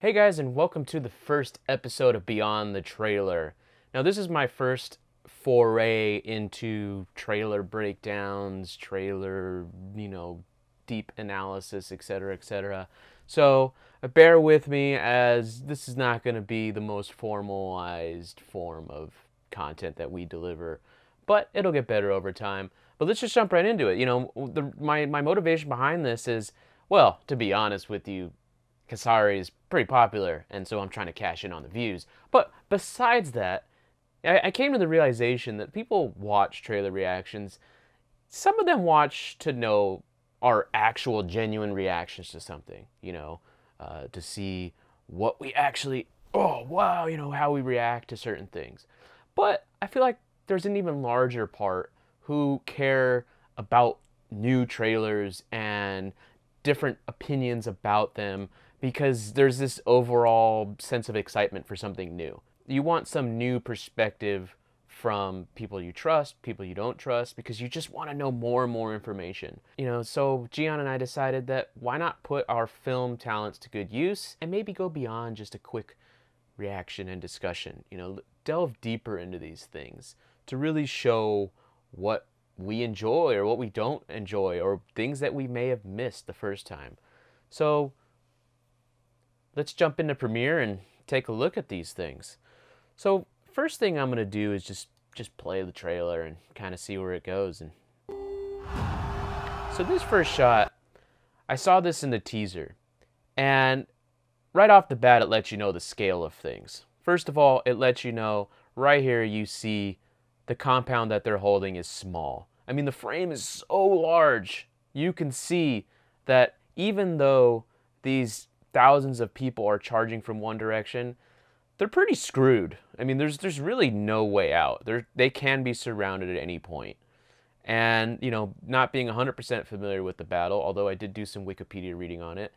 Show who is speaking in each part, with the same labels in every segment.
Speaker 1: Hey guys, and welcome to the first episode of Beyond the Trailer. Now, this is my first foray into trailer breakdowns, trailer, deep analysis, etc., etc. So, bear with me as this is not going to be the most formalized form of content that we deliver, but it'll get better over time. But let's just jump right into it. My motivation behind this is, well, to be honest with you, Kesari is pretty popular, and so I'm trying to cash in on the views. But besides that, I came to the realization that people watch trailer reactions. Some of them watch to know our actual genuine reactions to something, to see what we actually, oh, wow, how we react to certain things. But I feel like there's an even larger part who care about new trailers and different opinions about them because there's this overall sense of excitement for something new. You want some new perspective from people you trust, people you don't trust, because you just want to know more and more information. So Gian and I decided that why not put our film talents to good use and maybe go beyond just a quick reaction and discussion. Delve deeper into these things to really show what we enjoy or what we don't enjoy or things that we may have missed the first time. So let's jump into Premiere and take a look at these things. So first thing I'm going to do is just play the trailer and kind of see where it goes. And so this first shot, I saw this in the teaser, and right off the bat it lets you know the scale of things. First of all, it lets you know right here you see the compound that they're holding is small. I mean, the frame is so large. You can see that even though these thousands of people are charging from one direction, they're pretty screwed. I mean, there's really no way out. They can be surrounded at any point. And, not being 100% familiar with the battle, although I did do some Wikipedia reading on it,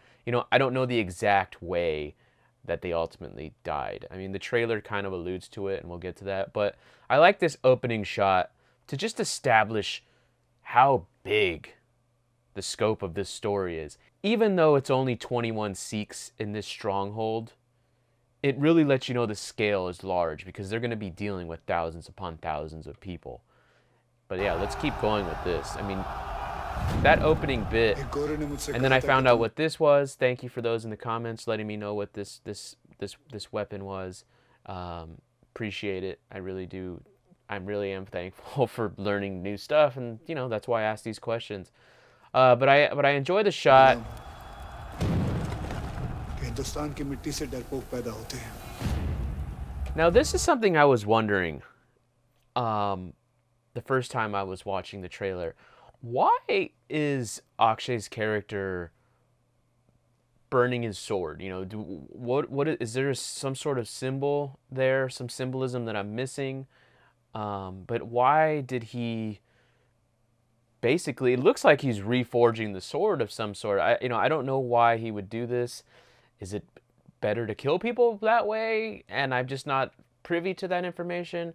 Speaker 1: I don't know the exact way that they ultimately died. I mean, the trailer kind of alludes to it, and we'll get to that. But I like this opening shot to just establish how big the scope of this story is. Even though it's only 21 Sikhs in this stronghold, it really lets you know the scale is large because they're going to be dealing with thousands upon thousands of people. But yeah, let's keep going with this. I mean, that opening bit, and then I found out what this was. Thank you for those in the comments letting me know what this weapon was. Appreciate it. I really do. I really am thankful for learning new stuff, and that's why I ask these questions. But I enjoy the shot. Now this is something I was wondering the first time I was watching the trailer. Why is Akshay's character burning his sword? What is there some sort of symbol there, some symbolism that I'm missing? But why did he? Basically, it looks like he's reforging the sword of some sort. I don't know why he would do this. Is it better to kill people that way? And I'm just not privy to that information.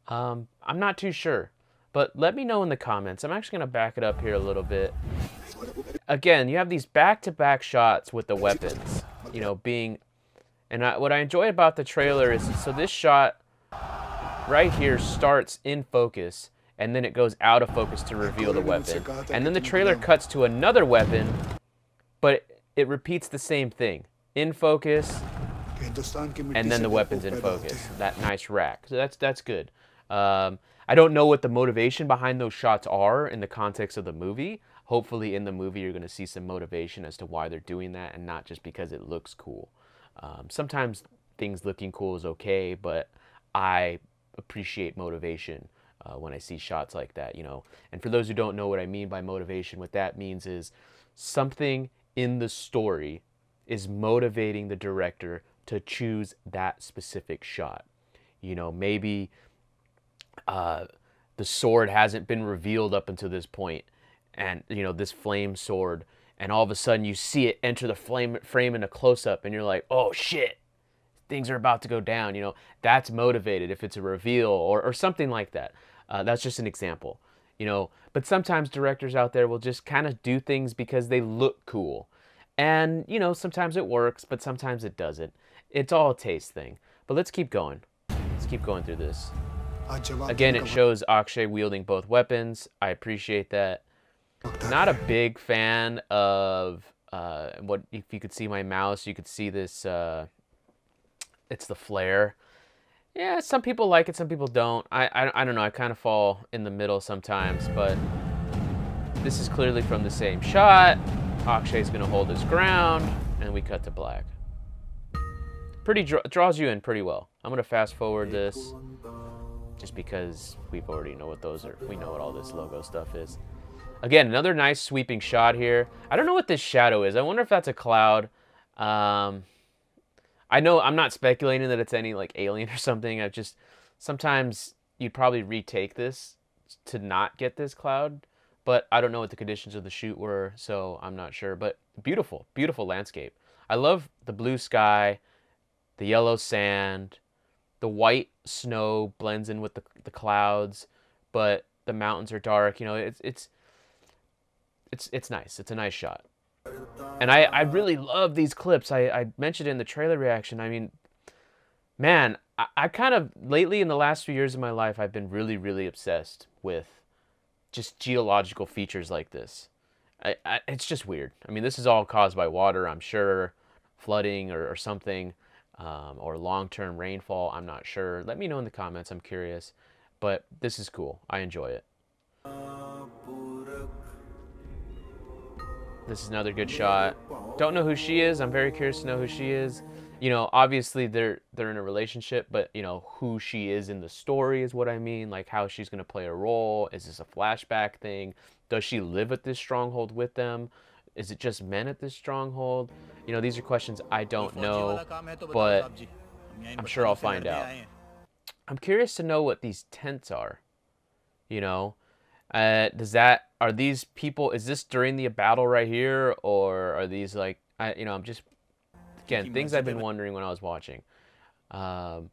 Speaker 1: I'm not too sure. But let me know in the comments. I'm actually going to back it up here a little bit. Again, you have these back-to-back shots with the weapons, being... And what I enjoy about the trailer is, so this shot right here starts in focus, and then it goes out of focus to reveal the weapon. And then the trailer cuts to another weapon, but it repeats the same thing. In focus, and then the weapon's in focus. That nice rack. So that's good. I don't know what the motivation behind those shots are in the context of the movie. Hopefully in the movie you're going to see some motivation as to why they're doing that and not just because it looks cool. Sometimes things looking cool is okay, but I appreciate motivation when I see shots like that, And for those who don't know what I mean by motivation, what that means is something in the story is motivating the director to choose that specific shot. Maybe the sword hasn't been revealed up until this point, and this flame sword, and all of a sudden you see it enter the frame in a close-up, and you're like, oh shit, things are about to go down. That's motivated if it's a reveal or something like that. That's just an example. But sometimes directors out there will just kind of do things because they look cool. And, you know, sometimes it works, but sometimes it doesn't. It's all a taste thing. But let's keep going. Let's keep going through this. Again, it shows Akshay wielding both weapons. I appreciate that. Not a big fan of what, if you could see my mouse, you could see this, it's the flare. Yeah, some people like it, some people don't. I don't know, I kind of fall in the middle sometimes, but this is clearly from the same shot. Akshay's gonna hold his ground, and we cut to black. Draws you in pretty well. I'm gonna fast forward this, just because we've already know what those are. We know what all this logo stuff is. Again, another nice sweeping shot here. I don't know what this shadow is. I wonder if that's a cloud. I know I'm not speculating that it's any like alien or something. I just, sometimes you'd probably retake this to not get this cloud, but I don't know what the conditions of the shoot were, so I'm not sure. But beautiful, beautiful landscape. I love the blue sky, the yellow sand, the white snow blends in with the clouds, but the mountains are dark. You know, it's nice. It's a nice shot. And I really love these clips. I mentioned it in the trailer reaction. I mean, man, I kind of, lately in the last few years of my life, I've been really, really obsessed with just geological features like this. It's just weird. I mean, this is all caused by water, I'm sure, flooding or something, or long-term rainfall. I'm not sure. Let me know in the comments. I'm curious. But this is cool. I enjoy it. This is another good shot. Don't know who she is. I'm very curious to know who she is. You know, obviously they're in a relationship, but you know, who she is in the story is what I mean. Like how she's gonna play a role. Is this a flashback thing? Does she live at this stronghold with them? Is it just men at this stronghold? You know, these are questions I don't know, but I'm sure I'll find out. I'm curious to know what these tents are. You know, are these people, is this during the battle right here, or are these like, you know, I'm just, again, things I've been wondering when I was watching. Found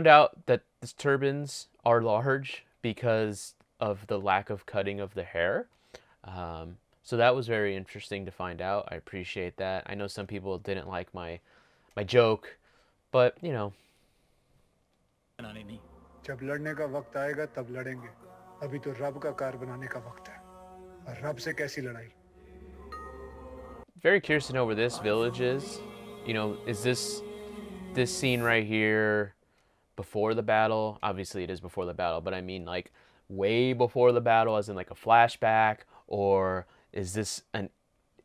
Speaker 1: out that these turbans are large because of the lack of cutting of the hair. So that was very interesting to find out. I appreciate that. I know some people didn't like my joke, but you know.
Speaker 2: जब लड़ने का वक्त आएगा तब लड़ेंगे अभी तो रब का कार बनाने का वक्त है और रब से कैसी लड़ाई.
Speaker 1: Very curious to know where this village is. You know, is this scene right here before the battle? Obviously it is before the battle, but I mean like way before the battle, as in like a flashback, or is this an,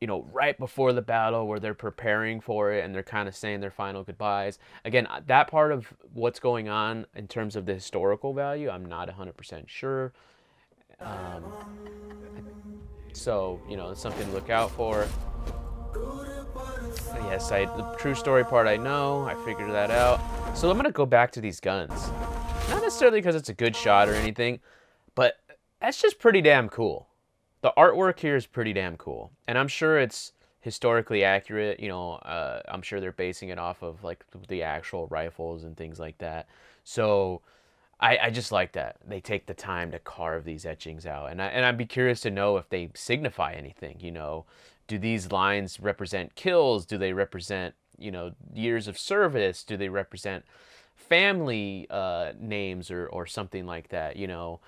Speaker 1: you know, right before the battle where they're preparing for it and they're kind of saying their final goodbyes? Again, that part of what's going on in terms of the historical value, I'm not 100% sure. So, you know, it's something to look out for. Yes, the true story part I know. I figured that out. So I'm going to go back to these guns. Not necessarily because it's a good shot or anything, but that's just pretty damn cool. The artwork here is pretty damn cool. And I'm sure it's historically accurate. You know, I'm sure they're basing it off of like the actual rifles and things like that. So I just like that. They take the time to carve these etchings out. And I'd be curious to know if they signify anything, you know. Do these lines represent kills? Do they represent, you know, years of service? Do they represent family names or something like that, you know?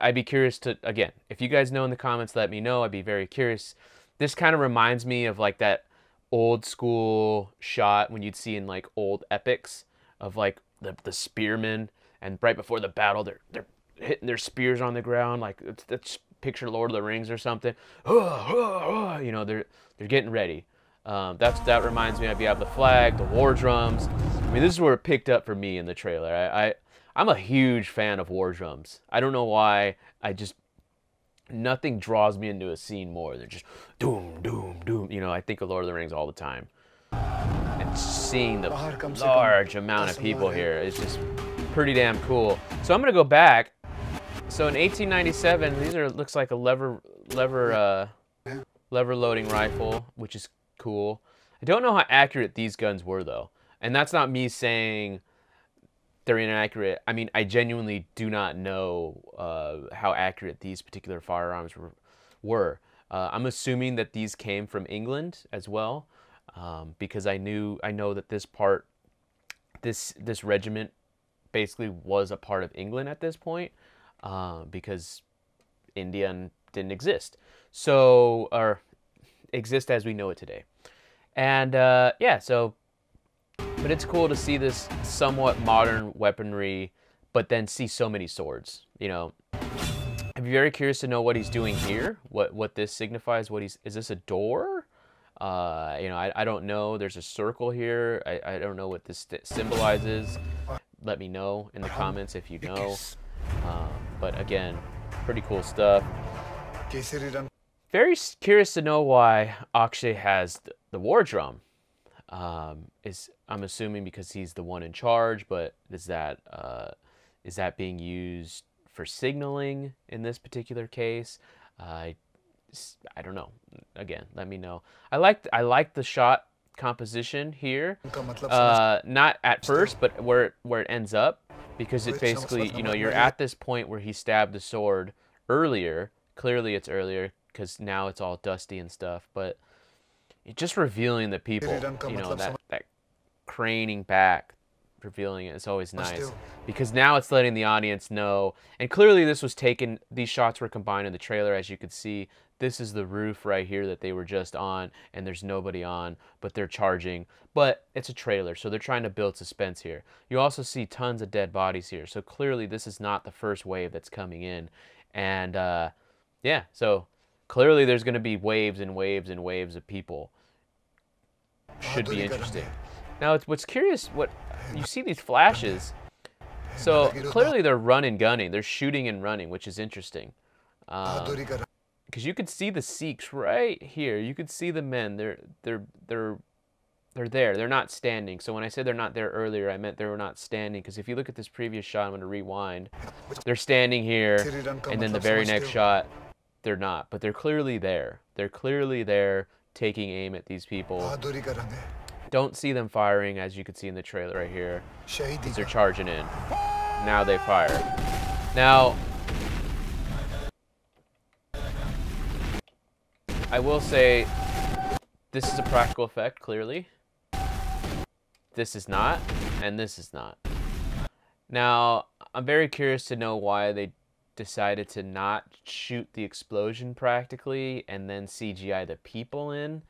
Speaker 1: I'd be curious to, again, if you guys know in the comments, let me know. I'd be very curious. This kind of reminds me of like that old school shot when you'd see in like old epics of like the spearmen, and right before the battle, they're hitting their spears on the ground, like it's picture Lord of the Rings or something. You know, they're getting ready. That reminds me of, you have the flag, the war drums. I mean, this is where it picked up for me in the trailer. I'm a huge fan of war drums. I don't know why. Nothing draws me into a scene more than just doom, doom, doom. You know, I think of Lord of the Rings all the time. And seeing the large amount of people here is just pretty damn cool. So I'm gonna go back. So in 1897, these looks like a lever loading rifle, which is cool. I don't know how accurate these guns were though, and that's not me saying they're inaccurate. I mean, I genuinely do not know how accurate these particular firearms were. I'm assuming that these came from England as well, because I know that this regiment basically was a part of England at this point, because India didn't exist, or exist as we know it today. And yeah, so, but it's cool to see this somewhat modern weaponry, but then see so many swords. I'm very curious to know what he's doing here. What this signifies? Is this a door? I don't know. There's a circle here. I don't know what this symbolizes. Let me know in the comments if you know. But again, pretty cool stuff. Very curious to know why Akshay has the war drum. I'm assuming because he's the one in charge, but is that being used for signaling in this particular case? I don't know. Again, let me know. I like the shot composition here. Not at first, but where it ends up, because it basically, you're at this point where he stabbed the sword earlier. Clearly, it's earlier because now it's all dusty and stuff. But just revealing the people, that craning back, revealing it is always nice, because now it's letting the audience know. And clearly this was taken, these shots were combined in the trailer. As you could see, this is the roof right here that they were just on, and there's nobody on, but they're charging. But it's a trailer, so they're trying to build suspense here. You also see tons of dead bodies here, so clearly this is not the first wave that's coming in. And yeah, so clearly there's going to be waves and waves and waves of people. Should be interesting. Now, what's curious, what you see these flashes. So clearly they're running, gunning. They're shooting and running, which is interesting. Because you could see the Sikhs right here. You could see the men. They're there. They're not standing. So when I said they're not there earlier, I meant they were not standing. Because if you look at this previous shot, I'm going to rewind. They're standing here, and then the very next shot, they're not. But they're clearly there. They're clearly there, taking aim at these people. Don't see them firing, as you can see in the trailer right here. They're charging in. Now they fire. Now, I will say, this is a practical effect, clearly. This is not, and this is not. Now, I'm very curious to know why they decided to not shoot the explosion practically and then CGI the people in.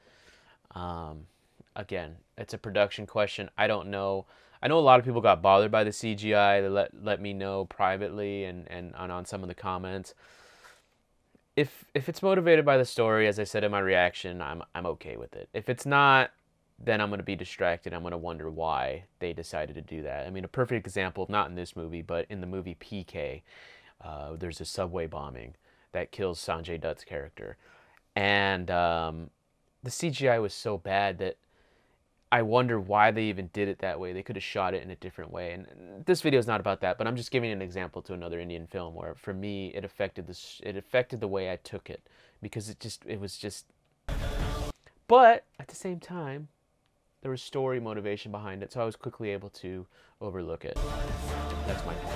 Speaker 1: Again, it's a production question. I don't know. I know a lot of people got bothered by the CGI. They let me know privately and on some of the comments. If it's motivated by the story, as I said in my reaction, I'm okay with it. If it's not, then I'm going to be distracted. I'm going to wonder why they decided to do that. I mean, a perfect example, not in this movie, but in the movie PK, there's a subway bombing that kills Sanjay Dutt's character. And the CGI was so bad that I wonder why they even did it that way. They could have shot it in a different way. And this video is not about that, but I'm just giving an example to another Indian film where, for me, it affected the way I took it, because it was just. But at the same time, there was story motivation behind it, so I was quickly able to overlook it. That's my point.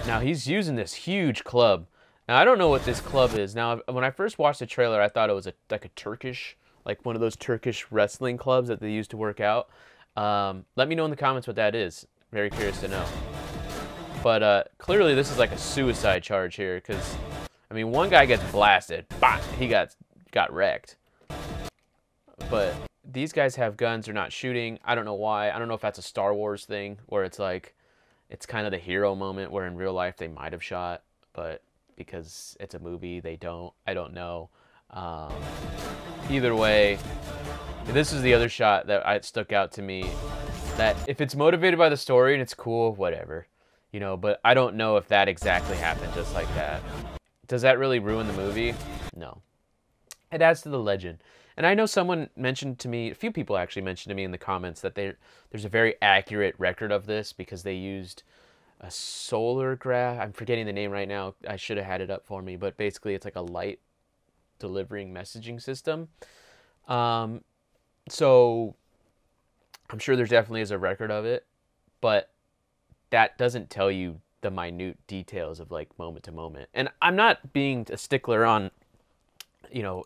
Speaker 1: Now he's using this huge club. Now I don't know what this club is. Now when I first watched the trailer, I thought it was like a Turkish, like one of those Turkish wrestling clubs that they used to work out. Let me know in the comments what that is. Very curious to know. But clearly this is like a suicide charge here, because I mean, one guy gets blasted, bah, he got wrecked. But these guys have guns, they're not shooting. I don't know why. I don't know if that's a Star Wars thing where it's like, it's kind of the hero moment where in real life they might have shot, but because it's a movie, they don't. I don't know. Either way, this is the other shot that stuck out to me, that if it's motivated by the story and it's cool, whatever, you know, but I don't know if that exactly happened just like that. Does that really ruin the movie? No. It adds to the legend. And I know someone mentioned to me, a few people actually mentioned to me in the comments, that there's a very accurate record of this because they used a solar graph. I'm forgetting the name right now. I should have had it up for me, but basically it's like a light delivering messaging system. So I'm sure there definitely is a record of it, but that doesn't tell you the minute details of like moment to moment. And I'm not being a stickler on, you know,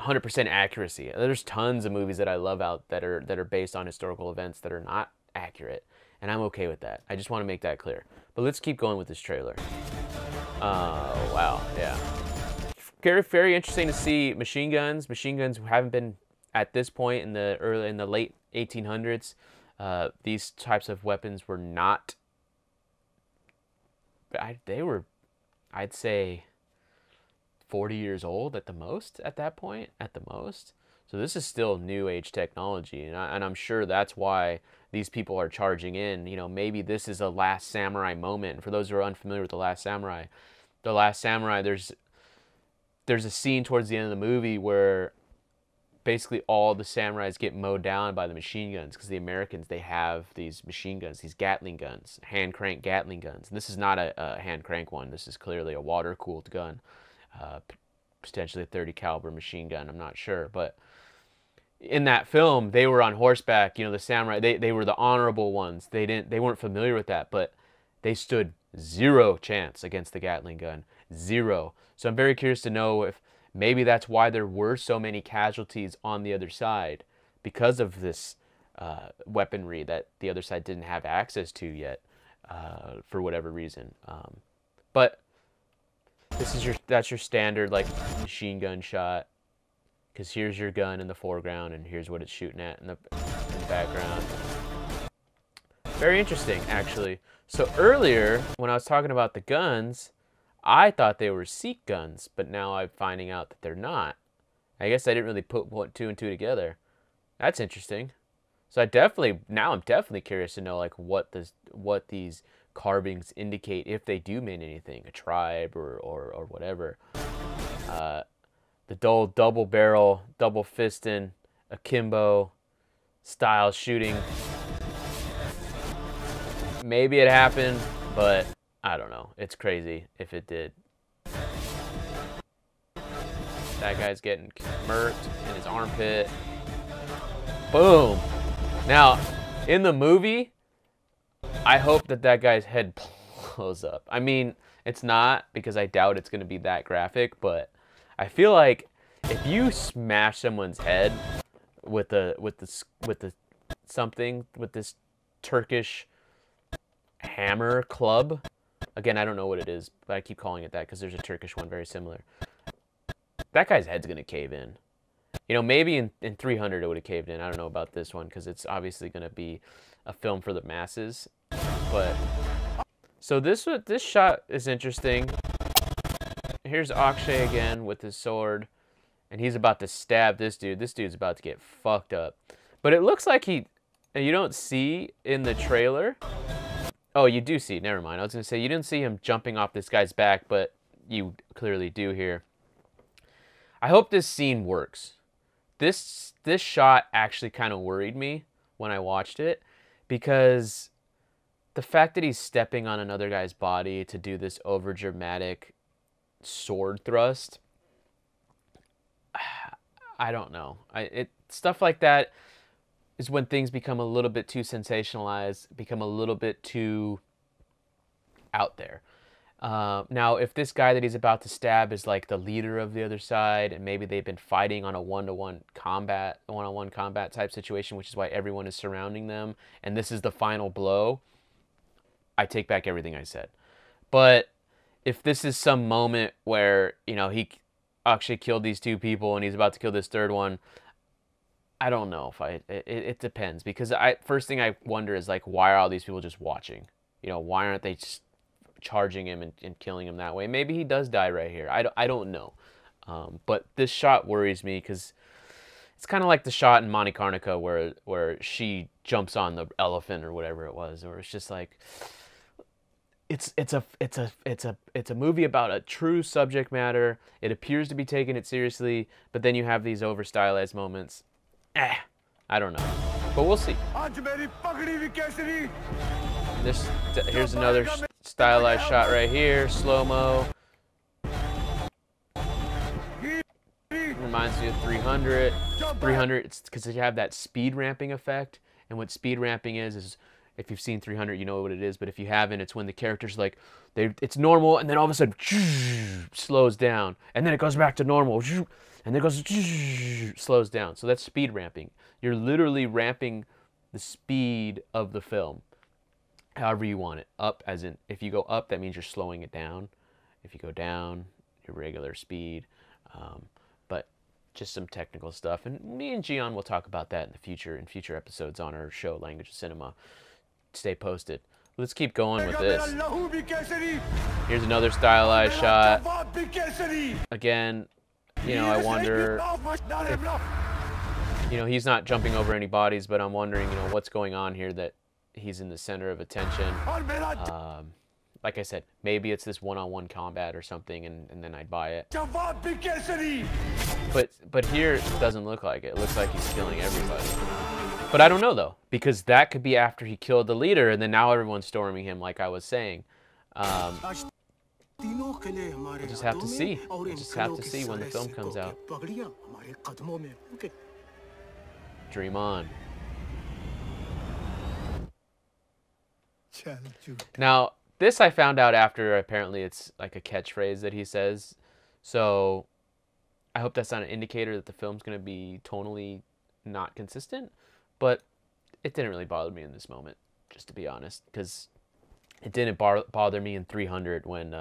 Speaker 1: 100% accuracy. There's tons of movies that I love out that are based on historical events that are not accurate, and I'm okay with that. I just want to make that clear. But let's keep going with this trailer. Oh wow, yeah. Very, very interesting to see machine guns. Machine guns haven't been at this point in the late 1800s. These types of weapons were not. They were, I'd say, 40 years old at the most at that point, at the most. So this is still new age technology, and I'm sure that's why these people are charging in. You know, maybe this is a Last Samurai moment. And for those who are unfamiliar with The Last Samurai, there's a scene towards the end of the movie where basically all the samurais get mowed down by the machine guns, because the Americans, they have these machine guns, these Gatling guns, hand crank Gatling guns. And this is not a hand crank one. This is clearly a water cooled gun. Potentially a 30 caliber machine gun, I'm not sure, but in that film they were on horseback. You know, the samurai, they were the honorable ones. They weren't familiar with that, but they stood zero chance against the Gatling gun. Zero. So I'm very curious to know if maybe that's why there were so many casualties on the other side, because of this weaponry that the other side didn't have access to yet, for whatever reason. But that's your standard like machine gun shot, because here's your gun in the foreground and here's what it's shooting at in the background. Very interesting, actually. So earlier when I was talking about the guns, I thought they were Sikh guns, but now I'm finding out that they're not. I guess I didn't really put two and two together. That's interesting. So I'm definitely curious to know like what these carvings indicate, if they do mean anything, a tribe or whatever. The double barrel, double fisting, akimbo style shooting. Maybe it happened, but I don't know. It's crazy if it did. That guy's getting murked in his armpit. Boom. Now, in the movie, I hope that guy's head blows up. I mean, it's not, because I doubt it's going to be that graphic, but I feel like if you smash someone's head with this Turkish hammer club, again, I don't know what it is, but I keep calling it that because there's a Turkish one very similar. That guy's head's going to cave in. You know, maybe in 300 it would have caved in. I don't know about this one because it's obviously going to be a film for the masses. But so this shot is interesting. Here's Akshay again with his sword, and he's about to stab this dude. This dude's about to get fucked up. But it looks like you don't see in the trailer. Oh, you do see. Never mind. I was going to say you didn't see him jumping off this guy's back, but you clearly do here. I hope this scene works. This shot actually kind of worried me when I watched it, because the fact that he's stepping on another guy's body to do this over-dramatic sword thrust, I don't know. Stuff like that is when things become a little bit too sensationalized, become a little bit too out there. Now, if this guy that he's about to stab is like the leader of the other side, and maybe they've been fighting on a one-on-one combat type situation, which is why everyone is surrounding them, and this is the final blow, I take back everything I said. But if this is some moment where, you know, he actually killed these two people and he's about to kill this third one, I don't know if it depends, because first thing I wonder is like, why are all these people just watching? You know, why aren't they just charging him and killing him that way? Maybe he does die right here. I don't know. But this shot worries me because it's kind of like the shot in Monte Carlo where she jumps on the elephant or whatever it was, or it's just like it's a movie about a true subject matter. It appears to be taking it seriously, but then you have these over stylized moments. I don't know, but we'll see. Here's another stylized shot right here, slow-mo. Reminds me of 300. 300, it's because you have that speed ramping effect, and what speed ramping is If you've seen 300, you know what it is. But if you haven't, it's when the character's like, it's normal, and then all of a sudden, slows down. And then it goes back to normal. And then it goes, slows down. So that's speed ramping. You're literally ramping the speed of the film however you want it. Up, as in, if you go up, that means you're slowing it down. If you go down, your regular speed. But just some technical stuff. And me and Gian will talk about that in future episodes on our show, Language of Cinema. Stay posted. Let's keep going with this. Here's another stylized shot. Again, you know, I wonder if, you know, he's not jumping over any bodies, but I'm wondering, you know, what's going on here that he's in the center of attention. Like I said, maybe it's this one-on-one combat or something, and then I'd buy it. But here it doesn't look like it. It looks like he's killing everybody. But I don't know, though, because that could be after he killed the leader, and then now everyone's storming him, like I was saying. We'll just have to see. We'll just have to see when the film comes out. Dream on. Now, this I found out after, apparently it's like a catchphrase that he says. So I hope that's not an indicator that the film's going to be tonally not consistent. But it didn't really bother me in this moment, just to be honest. Because it didn't bother me in 300 when,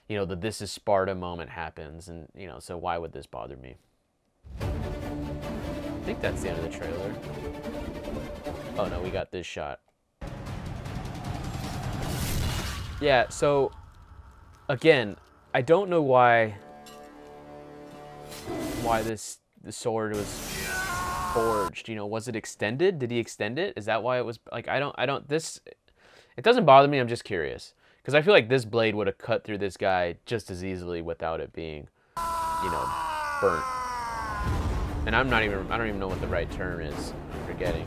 Speaker 1: you know, the This Is Sparta moment happens. And, you know, so why would this bother me? I think that's the end of the trailer. Oh, no, we got this shot. Yeah, so, again, I don't know why the sword was forged. You know, was it extended? Did he extend it? Is that why it was, like, it doesn't bother me, I'm just curious. Because I feel like this blade would have cut through this guy just as easily without it being, you know, burnt. And I don't even know what the right term is. I'm forgetting.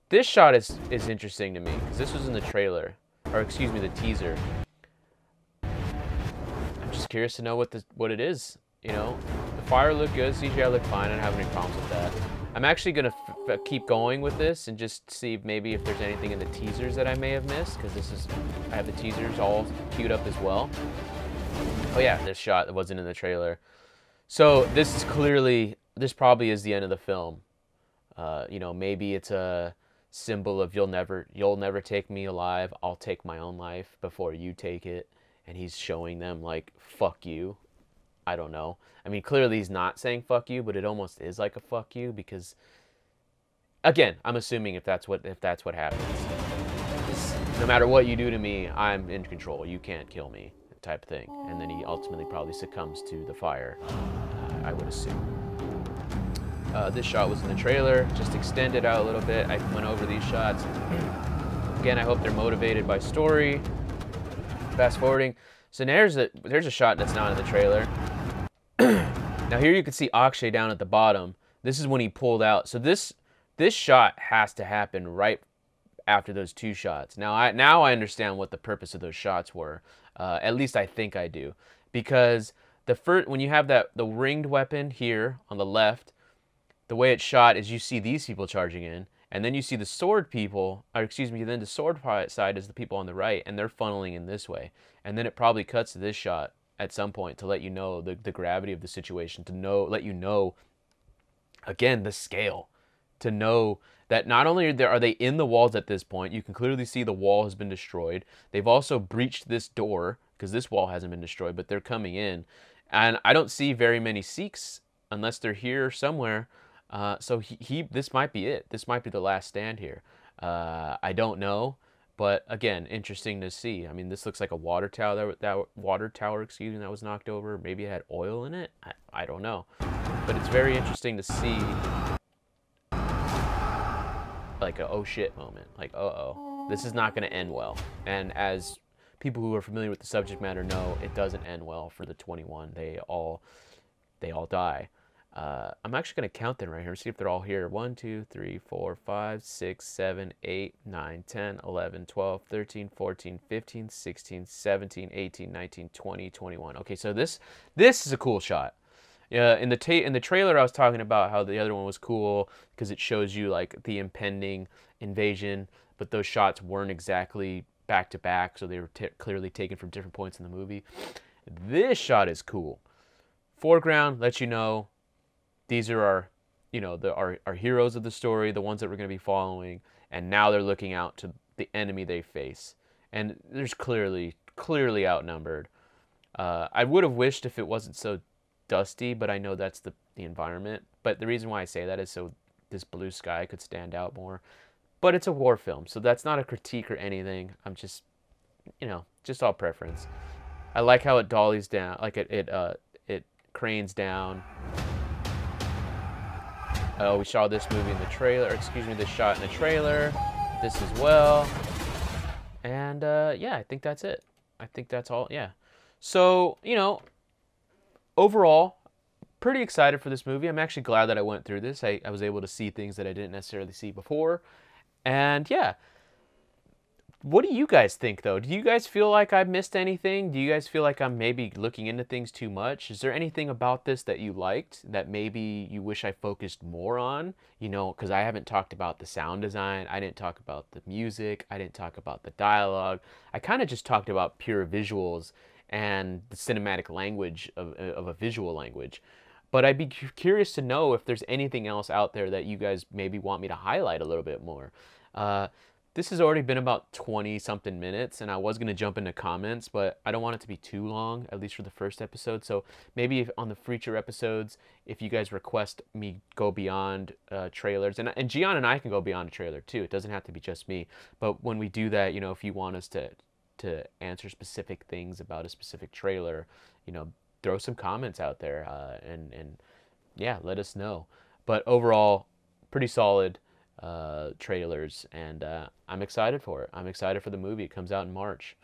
Speaker 1: This shot is interesting to me, because this was in the trailer. Or excuse me, the teaser. I'm just curious to know what it is. You know, the fire looked good, CGI looked fine. I don't have any problems with that. I'm actually gonna keep going with this and just see maybe if there's anything in the teasers that I may have missed, because I have the teasers all queued up as well. Oh yeah, this shot that wasn't in the trailer. So this probably is the end of the film. You know, maybe it's a symbol of you'll never take me alive, I'll take my own life before you take it, and he's showing them like, fuck you. I don't know. I mean, clearly he's not saying fuck you, but it almost is like a fuck you, because again, I'm assuming if that's what happens, no matter what you do to me, I'm in control, you can't kill me, type thing. And then he ultimately probably succumbs to the fire, I would assume. This shot was in the trailer, just extended out a little bit. I went over these shots. Again, I hope they're motivated by story. Fast forwarding. So there's a shot that's not in the trailer. Now here you can see Akshay down at the bottom. This is when he pulled out. So this shot has to happen right after those two shots. Now I understand what the purpose of those shots were. At least I think I do, because when you have the ringed weapon here on the left, the way it's shot is you see these people charging in, and then you see the sword people, or excuse me, then the sword side is the people on the right, and they're funneling in this way. And then it probably cuts to this shot at some point to let you know the gravity of the situation, let you know, again, the scale, to know that not only are they in the walls at this point, you can clearly see the wall has been destroyed. They've also breached this door, because this wall hasn't been destroyed, but they're coming in. And I don't see very many Sikhs, unless they're here somewhere. So this might be it. This might be the last stand here. I don't know, but again, interesting to see. I mean, this looks like a water tower that was knocked over. Maybe it had oil in it. I don't know, but it's very interesting to see, like a oh shit moment. Like, uh-oh, this is not going to end well. And as people who are familiar with the subject matter know, it doesn't end well for the 21. They all die. I'm actually going to count them right here, see if they're all here. 1, 2, 3, 4, 5, 6, 7, 8, 9, 10, 11, 12, 13, 14, 15, 16, 17, 18, 19, 20, 21. Okay, so this is a cool shot. In the trailer, I was talking about how the other one was cool because it shows you like the impending invasion. but those shots weren't exactly back to back, so they were clearly taken from different points in the movie. This shot is cool. Foreground lets you know these are our, our heroes of the story, the ones that we're going to be following, and now they're looking out to the enemy they face, and there's clearly outnumbered. I would have wished if it wasn't so dusty, but I know that's the environment. But the reason why I say that is so this blue sky could stand out more. But it's a war film, so that's not a critique or anything. I'm just, just all preference. I like how it dollies down, like it cranes down. Oh, we saw this movie in the trailer, or excuse me, this shot in the trailer. This as well. And yeah, I think that's it. I think that's all. Yeah. So, overall, pretty excited for this movie. I'm actually glad that I went through this. I was able to see things that I didn't necessarily see before. And yeah, what do you guys think, though? Do you guys feel like I missed anything? Do you guys feel like I'm maybe looking into things too much? Is there anything about this that you liked that maybe you wish I focused more on? Because I haven't talked about the sound design. I didn't talk about the music. I didn't talk about the dialogue. I kind of just talked about pure visuals and the cinematic language of a visual language. But I'd be curious to know if there's anything else out there that you guys maybe want me to highlight a little bit more. This has already been about 20-something minutes, and I was going to jump into comments, but I don't want it to be too long, at least for the first episode. So maybe if, on the future episodes, if you guys request me go beyond trailers, and Gian and I can go beyond a trailer too. It doesn't have to be just me. But when we do that, if you want us to answer specific things about a specific trailer, throw some comments out there, and yeah, let us know. But overall, pretty solid trailers, and I'm excited for it. I'm excited for the movie. It comes out in March.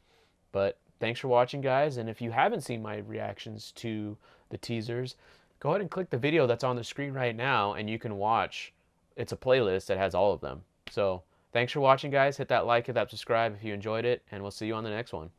Speaker 1: But thanks for watching, guys, and if you haven't seen my reactions to the teasers, go ahead and click the video that's on the screen right now, and you can watch. It's a playlist that has all of them. So thanks for watching, guys. Hit that like, hit that subscribe if you enjoyed it, and we'll see you on the next one.